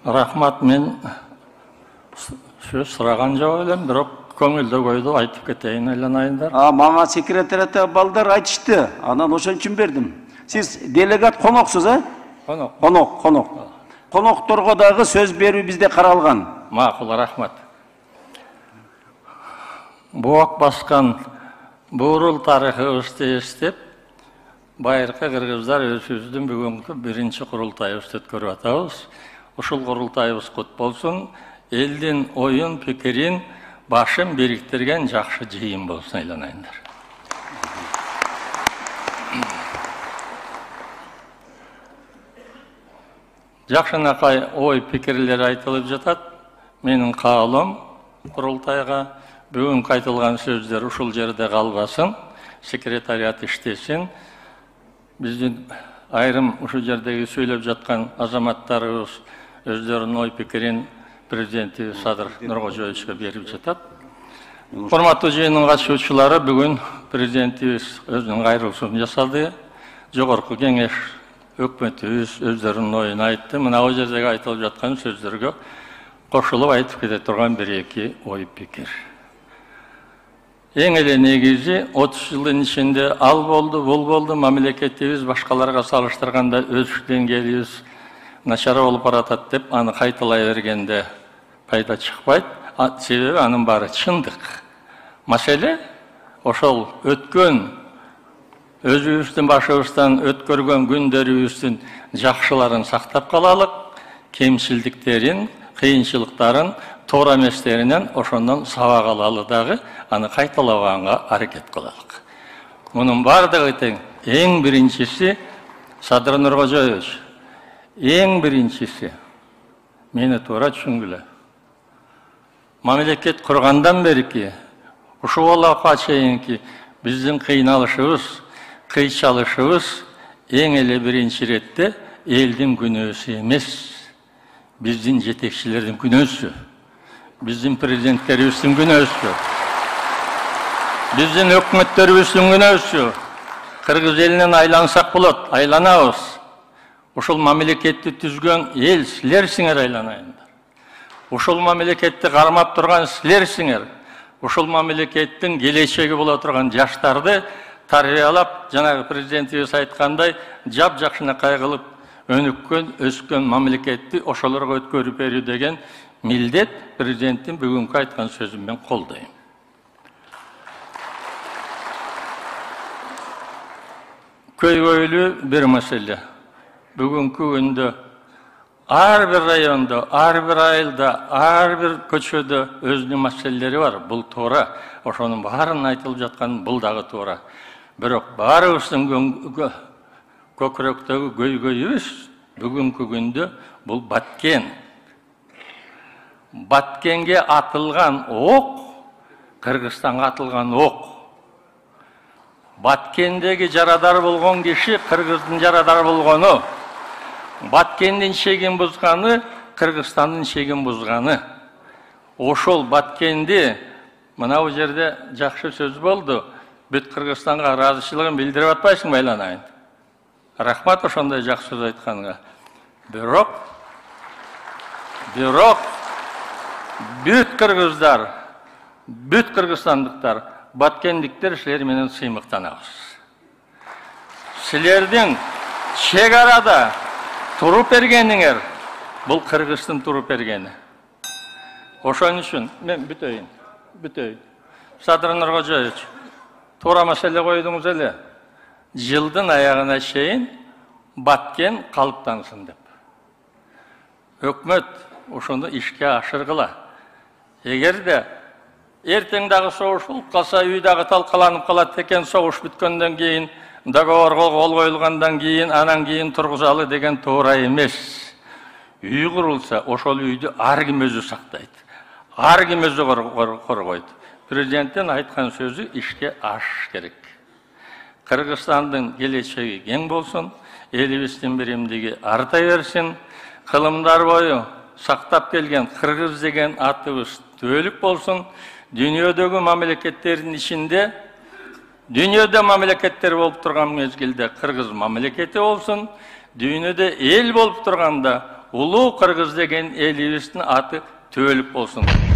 Рахмат, мен сөз сұраған жоқ елем, бірақ көңілді қойды айтып кетейін айланайындар. Мага секретариатта балдар айтышты. Анан ошон үчүн бердим. Сиз делегат коноксуз, Конок. Конок. Конокторго дагы сөз берүү бизде каралган. Мақұл, рахмат. Буак басқан бурул тарыхыбызды эстеп, байыркы кыргыздар өзүбүздүн бүгүнкү биринчи курултайыбызды өткөрүп атабыз. Ушул курултайыбыз кут болсун, элдин оюн, пикирин, башын бириктирген жакшы жыйын болсун айланайындар. Жакшынакай ой пикирлер айтылып жатат. Менин каалым курултайга бүгүнкү айтылган сөздөр ушул жерде калбасын, секретариат иштесин. Биздин айрым ушул жердеги сүйлөп жаткан азаматтарыбыз өздөрүнүн ой пикирин президенти Садыр Нуркожоевичке берип жатат. Урматтуу жыйындын катышуучулары, бүгүн президентибиз өзүнүн кайрылышын жасады. Жогорку кеңеш өкмөтүбүз өздөрүнүн оюн айтты. Мына бул жердеги айтылып жаткан сөздөргө кошулуп айтып кете турган бир-эки ой пикир. Эң эле негизи 30 жылдын ичинде ал болду, бул болду, мамлекетибиз башкаларга салыштырганда өсүш деңгээлибиз начар болуп баратат деп аны кайталай бергенде пайда чыкпайт. Себеби анын баары чындык. Маселе ошол өткөн өзүбүздүн башыбыздан өткөргөн күндөрүбүздүн жакшыларын сактап калалык, кемчилдиктерин, кыйынчылыктарын, туура эместеринен ошондон сабак алалы дагы аны кайталабаганга аракет кылалык. Мунун бардыгы тең. Эң биринчиси Садыр Нуркожоевич. Эң биринчиси мени туура түшүнгүлө. Мамлекет кургандан берки ушул убакка чейинки биздин кыйналышыбыз, кыйчалышыбыз эң эле биринчи иретте элдин күнөөсү эмес, биздин жетекчилердин күнөөсү, биздин президенттерибиздин күнөөсү, биздин өкмөттөрүбүздүн күнөөсү. Кыргыз элинен айлансак болот, айланабыз. Ушул мамлекетти түзгөн эл силерсиңер айланайындар. Ушул мамлекетти кармап турган силерсиңер. Ушул мамлекеттин келечеги боло турган жаштарды тарбиялап, жанагы президентибиз айткандай, жакшынакай кылып өнүккөн, өскөн мамлекетти ошолорго өткөрүп берүү деген милдет президенттин бүгүнкү айткан сөзүн мен колдойм. Көйгөйлүү бир маселе. Бүгүнкү күндө ар бир райондо, ар бир айылда, ар бир көчөдө өзүнүн маселелери бар. Бул туура. Ошонун баарын айтылып жаткан бул дагы туура. Бирок баарыбыздын көкүрөктөгү көйгөйүбүз бүгүнкү күндө бул Баткен. Баткенге атылган ок, Кыргызстанга атылган ок. Баткендеги жарадар болгон киши Кыргыздын жарадар болгону. Баткендин чегин бузганы, Кыргызстандын чегин бузганы. Ошол Баткенди, мына бул жерде жакшы сөз болду. Бүт Кыргызстанга ыраазычылыгын билдирип атпайсыңбы айланайын? Рахмат ошондой жакшы сөз айтканга. Бирок бүт кыргыздар, бүт кыргызстандыктар, баткендиктер силер менен сыймыктанабыз. Силердин чек арада туруп бергениңер, бул Кыргыздын туруп бергени. Ошон үчүн мен бүтөйүн. Садыр Нуркожоевич, туура маселе койдуңуз эле. Жылдын аягына чейин Баткен калыптансын деп. Өкмөт ошону ишке ашыргыла. Эгерде эртең дагы согуш болуп калса, үй дагы талкаланып калат экен, согуш бүткөндөн кийин, договорго кол коюлгандан кийин, анан кийин тургузалы деген туура эмес. Үй курулса, ошол үйдү ар ким өзү сактайт. Ар ким өзү коргойт. Президенттин айткан сөзү ишке ашыш керек. Кыргызстандын келечеги кең болсун, элибиздин биримдиги арта берсин, кылымдар бою сактап келген Кыргыз деген атыбыз түбөлүк болсун. Дүйнөдөгү мамлекеттердин ичинде, дүйнөдө мамлекеттер болуп турган мезгилде Кыргыз мамлекети болсун, дүйнөдө эл болуп турганда улуу Кыргыз деген элибиздин аты төөлүп болсун.